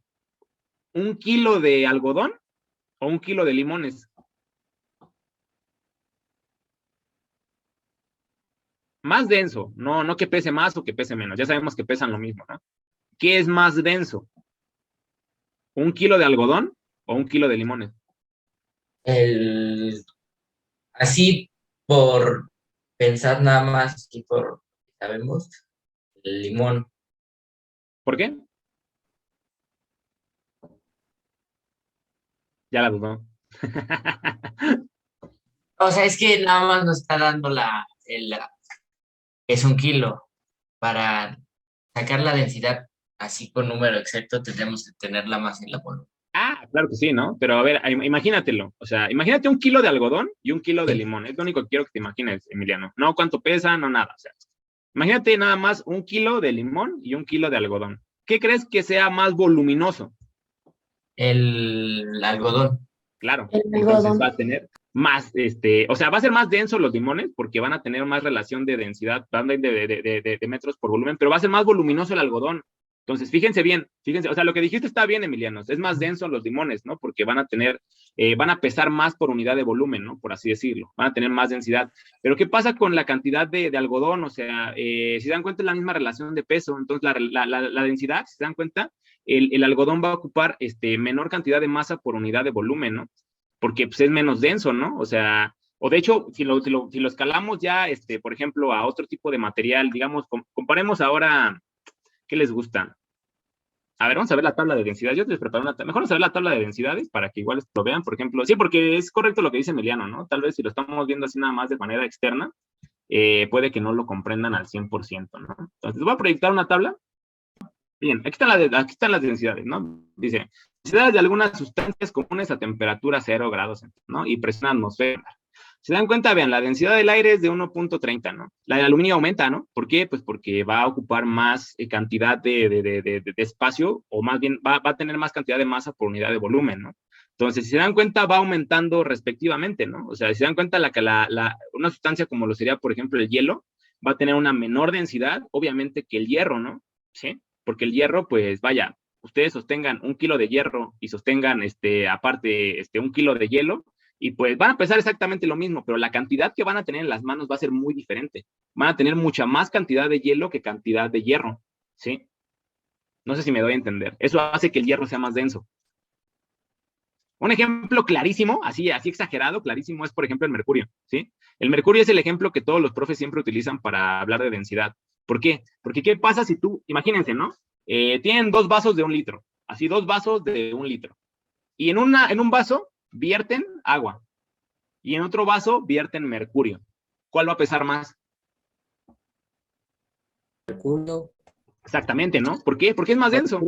¿Un kilo de algodón o un kilo de limones? Más denso, no que pese más o que pese menos, ya sabemos que pesan lo mismo, ¿no? ¿Qué es más denso? ¿Un kilo de algodón o un kilo de limones? Así por pensar nada más y por sabemos, el limón. ¿Por qué? Ya la dudó. O sea, es que nada más nos está dando es un kilo. Para sacar la densidad así con número exacto, tendríamos que tenerla más en la volumen. Ah, claro que sí, ¿no? Pero a ver, imagínatelo. O sea, imagínate un kilo de algodón y un kilo de limón. Es lo único que quiero que te imagines, Emiliano. No cuánto pesa, no nada. O sea, imagínate nada más un kilo de limón y un kilo de algodón. ¿Qué crees que sea más voluminoso? El algodón. Claro. El Entonces algodón. va a tener más, o sea, va a ser más denso los limones porque van a tener más relación de densidad, de metros por volumen, pero va a ser más voluminoso el algodón. Entonces, fíjense, o sea, lo que dijiste está bien, Emilianos, es más denso los limones, ¿no? Porque van a pesar más por unidad de volumen, ¿no? Por así decirlo, van a tener más densidad. Pero, ¿qué pasa con la cantidad de algodón? O sea, si se dan cuenta, es la misma relación de peso, entonces la densidad, si se dan cuenta, el algodón va a ocupar menor cantidad de masa por unidad de volumen, ¿no? Porque pues, es menos denso, ¿no? O sea, o de hecho, si lo escalamos ya, por ejemplo, a otro tipo de material, digamos, comparemos ahora, ¿qué les gusta? A ver, vamos a ver la tabla de densidad. Yo les preparo mejor vamos a ver la tabla de densidades para que igual lo vean, por ejemplo. Sí, porque es correcto lo que dice Emiliano, ¿no? Tal vez si lo estamos viendo así nada más de manera externa, puede que no lo comprendan al 100%, ¿no? Entonces, voy a proyectar una tabla. Bien, aquí están las densidades, ¿no? Dice, densidades de algunas sustancias comunes a temperatura 0 grados, ¿no? Y presión atmosférica. Se dan cuenta, vean, la densidad del aire es de 1.30, ¿no? La del aluminio aumenta, ¿no? ¿Por qué? Pues porque va a ocupar más cantidad de espacio, o más bien va a tener más cantidad de masa por unidad de volumen, ¿no? Entonces, si se dan cuenta, va aumentando respectivamente, ¿no? O sea, si se dan cuenta, una sustancia como lo sería, por ejemplo, el hielo, va a tener una menor densidad, obviamente, que el hierro, ¿no? ¿Sí? Porque el hierro, pues, vaya, ustedes sostengan 1 kilo de hierro y sostengan, aparte, 1 kilo de hielo, y pues van a pesar exactamente lo mismo, pero la cantidad que van a tener en las manos va a ser muy diferente. Van a tener mucha más cantidad de hielo que cantidad de hierro, ¿sí? No sé si me doy a entender. Eso hace que el hierro sea más denso. Un ejemplo clarísimo, así exagerado, clarísimo, es por ejemplo el mercurio, ¿sí? El mercurio es el ejemplo que todos los profes siempre utilizan para hablar de densidad. ¿Por qué? Porque ¿qué pasa si tú, imagínense, ¿no? Tienen 2 vasos de 1 litro, así 2 vasos de 1 litro. Y en un vaso vierten agua y en otro vaso vierten mercurio. ¿Cuál va a pesar más? Mercurio. Exactamente, ¿no? ¿Por qué? Porque es más denso.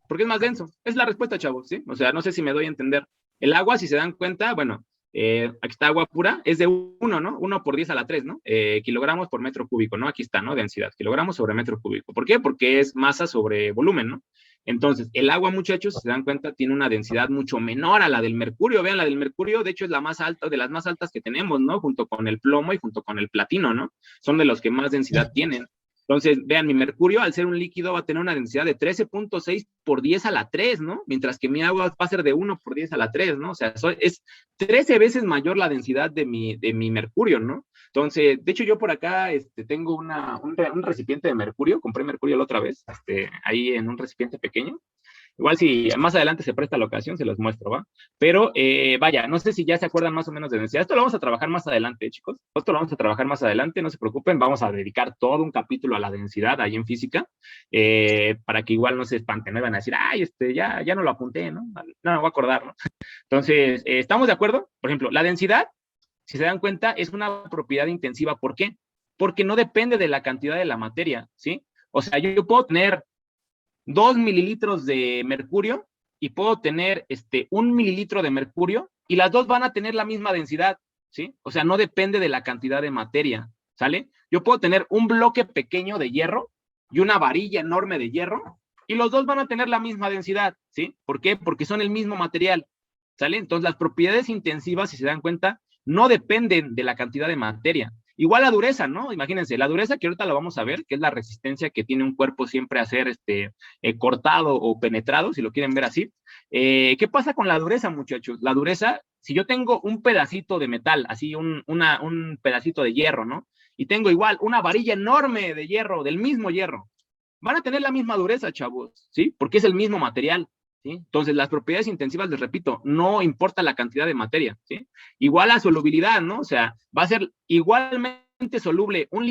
Porque es más denso. Es la respuesta, chavos, ¿sí? O sea, no sé si me doy a entender. El agua, si se dan cuenta, bueno, aquí está agua pura, es de 1, ¿no? 1 por 10 a la 3, ¿no? Kilogramos por metro cúbico, ¿no? Aquí está, ¿no? Densidad, kilogramos sobre metro cúbico. ¿Por qué? Porque es masa sobre volumen, ¿no? Entonces, el agua, muchachos, si se dan cuenta, tiene una densidad mucho menor a la del mercurio. Vean, la del mercurio, de hecho, es la más alta, de las más altas que tenemos, ¿no? Junto con el plomo y junto con el platino, ¿no? Son de los que más densidad tienen. Entonces, vean, mi mercurio, al ser un líquido, va a tener una densidad de 13.6 por 10 a la 3, ¿no? Mientras que mi agua va a ser de 1 por 10 a la 3, ¿no? O sea, es 13 veces mayor la densidad de mi mercurio, ¿no? Entonces, de hecho, yo por acá tengo un recipiente de mercurio, compré mercurio la otra vez, ahí en un recipiente pequeño. Igual si más adelante se presta la ocasión, se los muestro, ¿va? Pero vaya, no sé si ya se acuerdan más o menos de densidad. Esto lo vamos a trabajar más adelante, chicos. Esto lo vamos a trabajar más adelante, no se preocupen. Vamos a dedicar todo un capítulo a la densidad ahí en física, para que igual no se espanten, no van a decir, ay, ya no lo apunté, ¿no? No me voy a acordar, ¿no? Entonces, ¿estamos de acuerdo? Por ejemplo, la densidad, si se dan cuenta, es una propiedad intensiva. ¿Por qué? Porque no depende de la cantidad de la materia, ¿sí? O sea, yo puedo tener 2 mililitros de mercurio y puedo tener 1 mililitro de mercurio y las dos van a tener la misma densidad, ¿sí? O sea, no depende de la cantidad de materia, ¿sale? Yo puedo tener un bloque pequeño de hierro y una varilla enorme de hierro y los dos van a tener la misma densidad, ¿sí? ¿Por qué? Porque son el mismo material, ¿sale? Entonces, las propiedades intensivas, si se dan cuenta, no dependen de la cantidad de materia. Igual la dureza, ¿no? Imagínense, la dureza que ahorita la vamos a ver, que es la resistencia que tiene un cuerpo siempre a ser cortado o penetrado, si lo quieren ver así. ¿Qué pasa con la dureza, muchachos? La dureza, si yo tengo un pedacito de metal, así un pedacito de hierro, ¿no? Y tengo igual una varilla enorme de hierro, del mismo hierro, van a tener la misma dureza, chavos, ¿sí? Porque es el mismo material. ¿Sí? Entonces, las propiedades intensivas, les repito, no importa la cantidad de materia, ¿sí? Igual a solubilidad, ¿no? O sea, va a ser igualmente soluble un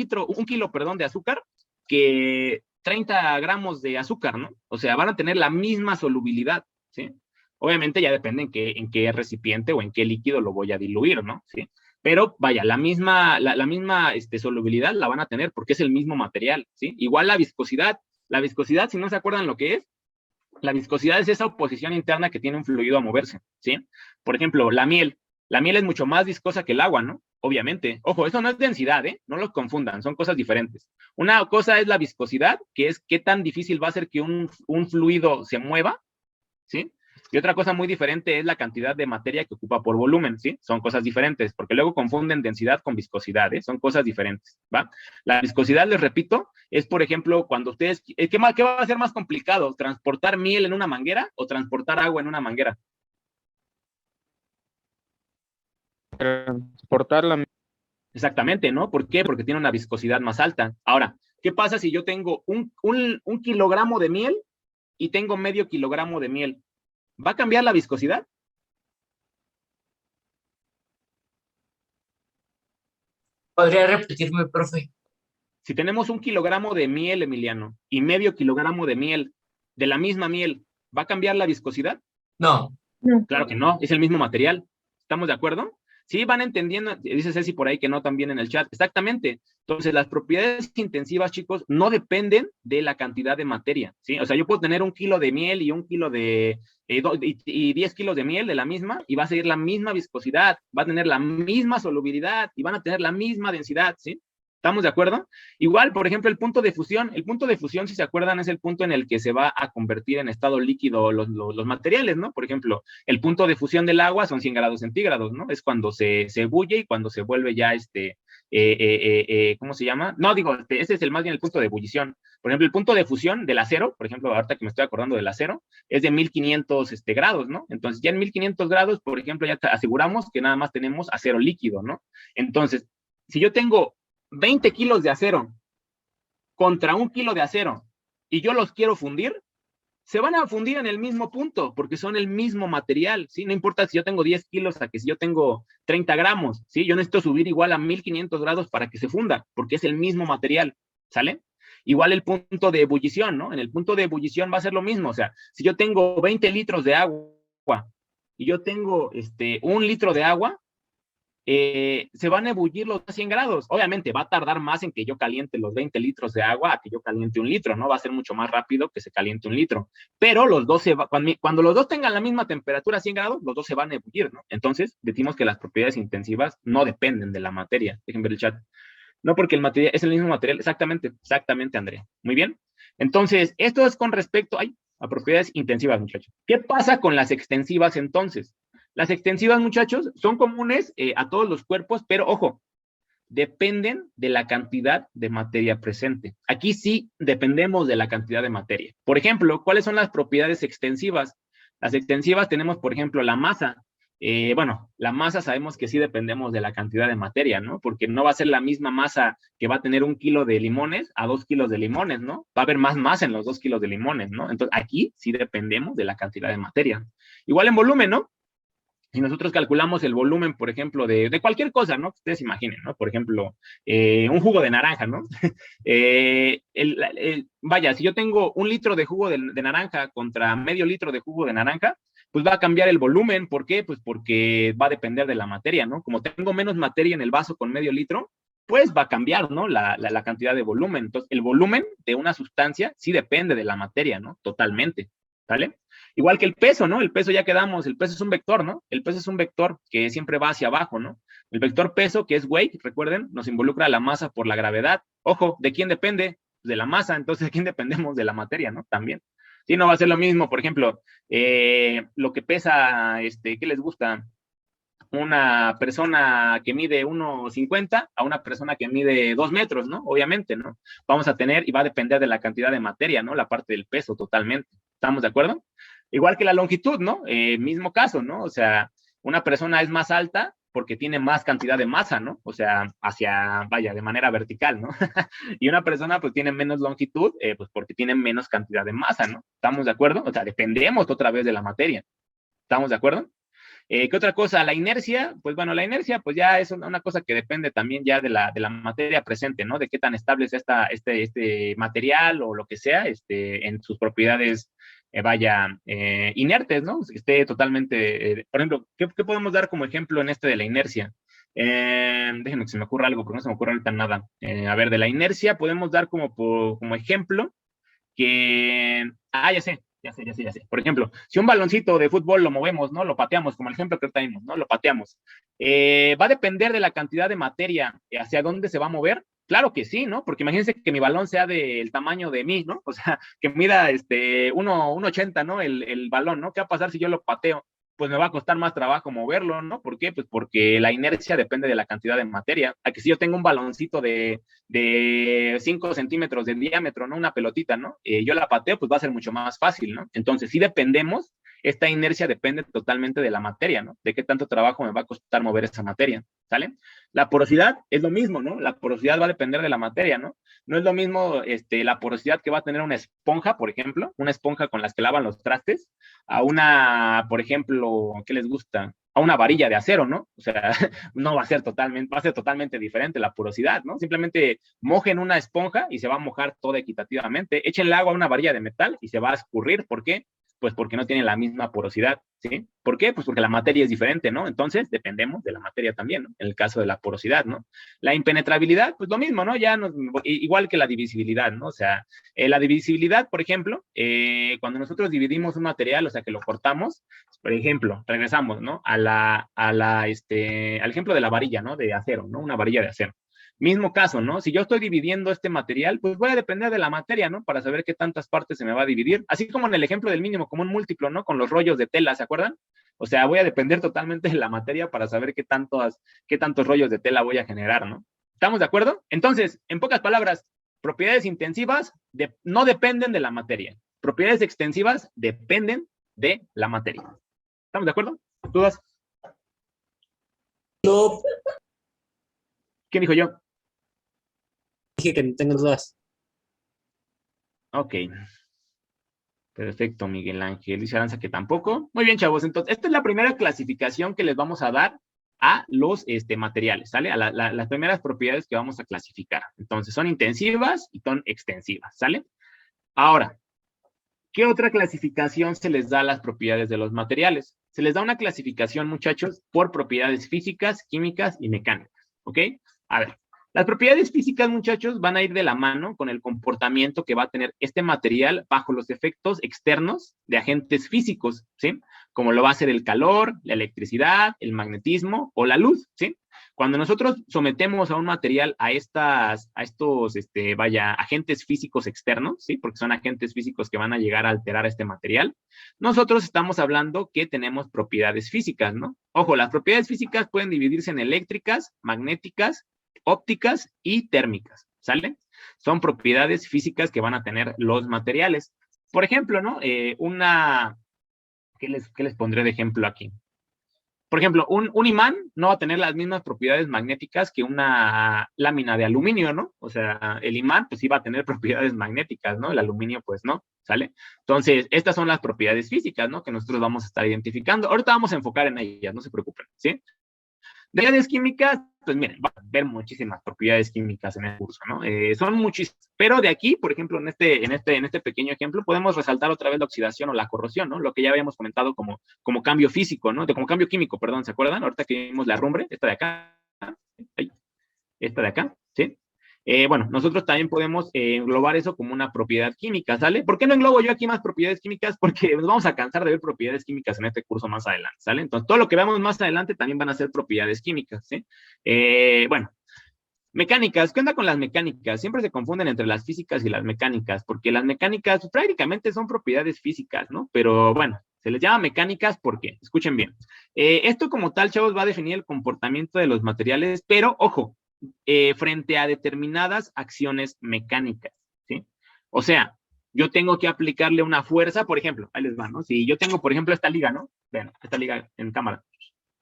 kilo, de azúcar que 30 gramos de azúcar, ¿no? O sea, van a tener la misma solubilidad, ¿sí? Obviamente ya depende en qué recipiente o en qué líquido lo voy a diluir, ¿no? ¿Sí? Pero vaya, la misma solubilidad la van a tener porque es el mismo material, ¿sí? Igual la viscosidad, si no se acuerdan lo que es, la viscosidad es esa oposición interna que tiene un fluido a moverse, ¿sí? Por ejemplo, la miel es mucho más viscosa que el agua, ¿no? Obviamente. Ojo, eso no es densidad, ¿eh? No los confundan, son cosas diferentes. Una cosa es la viscosidad, que es qué tan difícil va a ser que un fluido se mueva, ¿sí? Y otra cosa muy diferente es la cantidad de materia que ocupa por volumen, ¿sí? Son cosas diferentes, porque luego confunden densidad con viscosidad, ¿eh? Son cosas diferentes, ¿va? La viscosidad, les repito, es, por ejemplo, cuando ustedes, ¿qué va a ser más complicado? ¿Transportar miel en una manguera o transportar agua en una manguera? Transportar la... Exactamente, ¿no? ¿Por qué? Porque tiene una viscosidad más alta. Ahora, ¿qué pasa si yo tengo un kilogramo de miel y tengo medio kilogramo de miel? ¿Va a cambiar la viscosidad? ¿Podría repetirme, profe? Si tenemos un kilogramo de miel, Emiliano, y medio kilogramo de miel, de la misma miel, ¿va a cambiar la viscosidad? No. No. Claro que no, es el mismo material. ¿Estamos de acuerdo? Sí, van entendiendo, dice Ceci por ahí que no también en el chat. Exactamente. Entonces, las propiedades intensivas, chicos, no dependen de la cantidad de materia, ¿sí? O sea, yo puedo tener 1 kilo de miel y 1 kilo de, y 10 kilos de miel de la misma, y va a seguir la misma viscosidad, va a tener la misma solubilidad, y van a tener la misma densidad, ¿sí? ¿Estamos de acuerdo? Igual, por ejemplo, el punto de fusión, si se acuerdan, es el punto en el que se va a convertir en estado líquido los materiales, ¿no? Por ejemplo, el punto de fusión del agua son 100 grados centígrados, ¿no? Es cuando se bulle y cuando se vuelve ya ¿cómo se llama? No, digo, ese es más bien el punto de ebullición. Por ejemplo, el punto de fusión del acero, por ejemplo, ahorita que me estoy acordando del acero, es de 1500 grados, ¿no? Entonces, ya en 1500 grados, por ejemplo, ya aseguramos que nada más tenemos acero líquido, ¿no? Entonces, si yo tengo 20 kilos de acero contra 1 kilo de acero y yo los quiero fundir, se van a fundir en el mismo punto porque son el mismo material, ¿sí? No importa si yo tengo 10 kilos a que si yo tengo 30 gramos, ¿sí? Yo necesito subir igual a 1500 grados para que se funda porque es el mismo material, ¿sale? Igual el punto de ebullición, ¿no? En el punto de ebullición va a ser lo mismo, o sea, si yo tengo 20 litros de agua y yo tengo 1 litro de agua, se van a ebullir los 100 grados. Obviamente va a tardar más en que yo caliente los 20 litros de agua a que yo caliente 1 litro, ¿no? Va a ser mucho más rápido que se caliente 1 litro. Pero los dos cuando los dos tengan la misma temperatura a 100 grados, los dos se van a ebullir, ¿no? Entonces, decimos que las propiedades intensivas no dependen de la materia. Dejen ver el chat. No, porque el material es el mismo material. Exactamente, Andrea. Muy bien. Entonces, esto es con respecto a propiedades intensivas, muchachos. ¿Qué pasa con las extensivas entonces? Las extensivas, muchachos, son comunes a todos los cuerpos, pero ojo, dependen de la cantidad de materia presente. Aquí sí dependemos de la cantidad de materia. Por ejemplo, ¿cuáles son las propiedades extensivas? Las extensivas tenemos, por ejemplo, la masa. Bueno, la masa sabemos que sí dependemos de la cantidad de materia, ¿no? Porque no va a ser la misma masa que va a tener 1 kilo de limones a 2 kilos de limones, ¿no? Va a haber más masa en los 2 kilos de limones, ¿no? Entonces, aquí sí dependemos de la cantidad de materia. Igual en volumen, ¿no? Si nosotros calculamos el volumen, por ejemplo, de cualquier cosa, ¿no? Que ustedes imaginen, ¿no? Por ejemplo, un jugo de naranja, ¿no? Vaya, si yo tengo 1 litro de jugo de naranja contra medio litro de jugo de naranja, pues va a cambiar el volumen. ¿Por qué? Pues porque va a depender de la materia, ¿no? Como tengo menos materia en el vaso con medio litro, pues va a cambiar, ¿no? La cantidad de volumen. Entonces, el volumen de una sustancia sí depende de la materia, ¿no? Totalmente, ¿vale? Igual que el peso, ¿no? El peso ya quedamos, el peso es un vector, ¿no? El peso es un vector que siempre va hacia abajo, ¿no? El vector peso, que es weight, recuerden, nos involucra la masa por la gravedad. Ojo, ¿de quién depende? De la masa, entonces ¿de quién dependemos? De la materia, ¿no? También. Sí, no va a ser lo mismo, por ejemplo, lo que pesa, ¿qué les gusta? Una persona que mide 1,50 a una persona que mide 2 metros, ¿no? Obviamente, ¿no? Vamos a tener, y va a depender de la cantidad de materia, ¿no? La parte del peso, totalmente. ¿Estamos de acuerdo? Igual que la longitud, ¿no? Mismo caso, ¿no? O sea, una persona es más alta porque tiene más cantidad de masa, ¿no? O sea, vaya, de manera vertical, ¿no? Y una persona, pues, tiene menos longitud, pues, porque tiene menos cantidad de masa, ¿no? ¿Estamos de acuerdo? O sea, dependemos otra vez de la materia. ¿Estamos de acuerdo? ¿Qué otra cosa? La inercia, pues bueno, la inercia pues ya es una cosa que depende también ya de la materia presente, ¿no? De qué tan estable es este material o lo que sea, en sus propiedades, inertes, ¿no? Que esté totalmente, por ejemplo, ¿qué podemos dar como ejemplo en de la inercia? Déjenme que se me ocurra algo, porque no se me ocurre ahorita nada. A ver, de la inercia podemos dar como ejemplo que, ya sé. Por ejemplo, si un baloncito de fútbol lo movemos, ¿no? Lo pateamos, como el ejemplo que tenemos, ¿no? Lo pateamos. Va a depender de la cantidad de materia hacia dónde se va a mover, Claro que sí, ¿no? Porque imagínense que mi balón sea del tamaño de mí, ¿no? O sea, que mida 1.80, ¿no? El balón, ¿no? ¿Qué va a pasar si yo lo pateo? Pues me va a costar más trabajo moverlo, ¿no? ¿Por qué? Pues porque la inercia depende de la cantidad de materia. A que si yo tengo un baloncito de 5 centímetros de diámetro, ¿no? Una pelotita, ¿no? Yo la pateo, pues va a ser mucho más fácil, ¿no? Entonces, sí dependemos, esta inercia depende totalmente de la materia, ¿no? De qué tanto trabajo me va a costar mover esa materia, ¿sale? La porosidad es lo mismo, ¿no? La porosidad va a depender de la materia, ¿no? No es lo mismo la porosidad que va a tener una esponja, por ejemplo, una esponja con las que lavan los trastes, a una, por ejemplo, ¿qué les gusta? A una varilla de acero, ¿no? O sea, no va a ser totalmente diferente la porosidad, ¿no? Simplemente mojen una esponja y se va a mojar toda equitativamente. Echen el agua a una varilla de metal y se va a escurrir. ¿Por qué? Pues porque no tiene la misma porosidad, ¿sí? ¿Por qué? Pues porque la materia es diferente, ¿no? Entonces, dependemos de la materia también, ¿no? En el caso de la porosidad, ¿no? La impenetrabilidad, pues lo mismo, ¿no? Igual que la divisibilidad, ¿no? O sea, la divisibilidad, por ejemplo, cuando nosotros dividimos un material, o sea, que lo cortamos, por ejemplo, regresamos, ¿no? Al ejemplo de la varilla, ¿no? De acero, ¿no? Una varilla de acero. Mismo caso, ¿no? Si yo estoy dividiendo este material, pues voy a depender de la materia, ¿no? Para saber qué tantas partes se me va a dividir. Así como en el ejemplo del mínimo común múltiplo, ¿no? Con los rollos de tela, ¿se acuerdan? O sea, voy a depender totalmente de la materia para saber qué tantos rollos de tela voy a generar, ¿no? ¿Estamos de acuerdo? Entonces, en pocas palabras, propiedades intensivas no dependen de la materia. Propiedades extensivas dependen de la materia. ¿Estamos de acuerdo? ¿Dudas? No, ¿Quién dijo yo? dije que no tengo dudas. Ok. Perfecto, Miguel Ángel. Dice Aranza que tampoco. Muy bien, chavos. Entonces, esta es la primera clasificación que les vamos a dar a los materiales, ¿sale? A las primeras propiedades que vamos a clasificar. Entonces, son intensivas y son extensivas, ¿sale? Ahora, ¿qué otra clasificación se les da a las propiedades de los materiales? Se les da una clasificación, muchachos, por propiedades físicas, químicas y mecánicas, ¿ok? A ver. Las propiedades físicas, muchachos, van a ir de la mano con el comportamiento que va a tener este material bajo los efectos externos de agentes físicos, ¿sí? Como lo va a ser el calor, la electricidad, el magnetismo o la luz, ¿sí? Cuando nosotros sometemos a un material a estos, agentes físicos externos, ¿sí? Porque son agentes físicos que van a llegar a alterar este material, nosotros estamos hablando que tenemos propiedades físicas, ¿no? Ojo, las propiedades físicas pueden dividirse en eléctricas, magnéticas, ópticas y térmicas, ¿sale? Son propiedades físicas que van a tener los materiales. Por ejemplo, ¿no? ¿Qué les pondré de ejemplo aquí? Por ejemplo, un imán no va a tener las mismas propiedades magnéticas que una lámina de aluminio, ¿no? O sea, el imán, pues sí va a tener propiedades magnéticas, ¿no? El aluminio, pues no, ¿sale? Entonces, estas son las propiedades físicas, ¿no? Que nosotros vamos a estar identificando. Ahorita vamos a enfocar en ellas, no se preocupen, ¿sí? De propiedades químicas, pues miren, va a ver muchísimas propiedades químicas en el curso, ¿no? Son muchísimas, pero de aquí, por ejemplo, en este pequeño ejemplo, podemos resaltar otra vez la oxidación o la corrosión, ¿no? Lo que ya habíamos comentado como cambio físico, ¿no? Como cambio químico, perdón, ¿se acuerdan? Ahorita que vimos la herrumbre, esta de acá, esta de acá, ¿sí? Bueno, nosotros también podemos englobar eso como una propiedad química, ¿sale? ¿Por qué no englobo yo aquí más propiedades químicas? Porque nos vamos a cansar de ver propiedades químicas en este curso más adelante, ¿sale? Entonces, todo lo que veamos más adelante también van a ser propiedades químicas, ¿sí? Bueno, mecánicas. ¿Qué onda con las mecánicas? Siempre se confunden entre las físicas y las mecánicas, porque las mecánicas prácticamente son propiedades físicas, ¿no? Pero bueno, se les llama mecánicas porque, escuchen bien, esto como tal, chavos, va a definir el comportamiento de los materiales, pero, ojo, frente a determinadas acciones mecánicas, ¿sí? O sea, yo tengo que aplicarle una fuerza, por ejemplo, ahí les va, ¿no? Si yo tengo, por ejemplo, esta liga, ¿no? Vean, esta liga en cámara,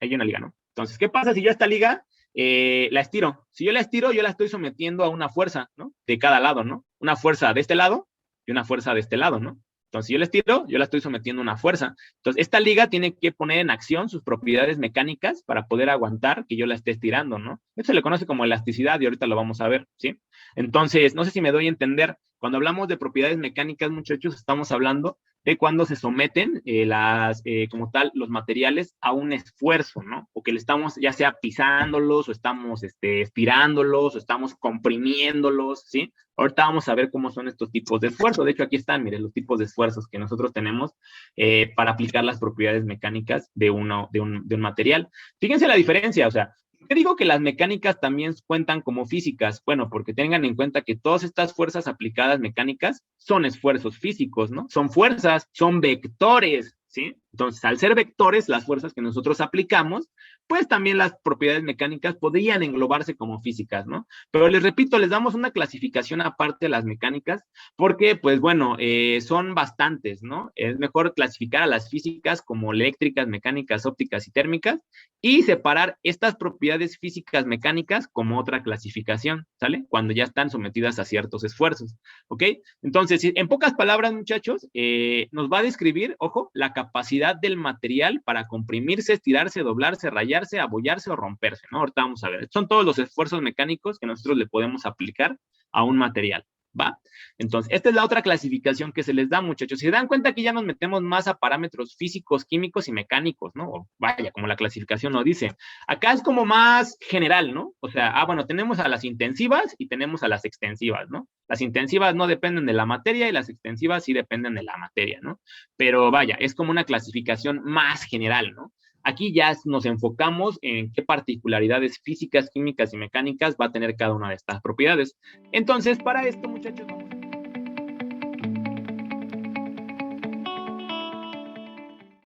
hay una liga, ¿no? Entonces, ¿qué pasa si yo esta liga la estiro? Si yo la estiro, yo la estoy sometiendo a una fuerza, ¿no? De cada lado, ¿no? Una fuerza de este lado y una fuerza de este lado, ¿no? Entonces, si yo la estiro, yo la estoy sometiendo a una fuerza. Entonces, esta liga tiene que poner en acción sus propiedades mecánicas para poder aguantar que yo la esté estirando, ¿no? Esto se le conoce como elasticidad y ahorita lo vamos a ver, ¿sí? Entonces, no sé si me doy a entender. Cuando hablamos de propiedades mecánicas, muchachos, estamos hablando de cuando se someten como tal, los materiales a un esfuerzo, ¿no? O que le estamos ya sea pisándolos, o estamos estirándolos, o estamos comprimiéndolos, ¿sí? Ahorita vamos a ver cómo son estos tipos de esfuerzos. De hecho, aquí están, miren, los tipos de esfuerzos que nosotros tenemos para aplicar las propiedades mecánicas de un material. Fíjense la diferencia, o sea, qué digo que las mecánicas también cuentan como físicas? Bueno, porque tengan en cuenta que todas estas fuerzas aplicadas mecánicas son esfuerzos físicos, ¿no? Son fuerzas, son vectores, ¿sí? Entonces, al ser vectores, las fuerzas que nosotros aplicamos, pues también las propiedades mecánicas podrían englobarse como físicas, ¿no? Pero les repito, les damos una clasificación aparte de las mecánicas, porque, pues bueno, son bastantes, ¿no? Es mejor clasificar a las físicas como eléctricas, mecánicas, ópticas y térmicas, y separar estas propiedades físicas mecánicas como otra clasificación, ¿sale? Cuando ya están sometidas a ciertos esfuerzos, ¿ok? Entonces, en pocas palabras, muchachos, nos va a describir, ojo, la capacidad del material para comprimirse, estirarse, doblarse, rayarse, abollarse o romperse, ¿no? Ahorita vamos a ver. Son todos los esfuerzos mecánicos que nosotros le podemos aplicar a un material, ¿va? Entonces, esta es la otra clasificación que se les da, muchachos. Si se dan cuenta que ya nos metemos más a parámetros físicos, químicos y mecánicos, ¿no? O vaya, como la clasificación lo dice. Acá es como más general, ¿no? O sea, bueno, tenemos a las intensivas y tenemos a las extensivas, ¿no? Las intensivas no dependen de la materia y las extensivas sí dependen de la materia, ¿no? Pero vaya, es como una clasificación más general, ¿no? Aquí ya nos enfocamos en qué particularidades físicas, químicas y mecánicas va a tener cada una de estas propiedades. Entonces, para esto, muchachos, vamos a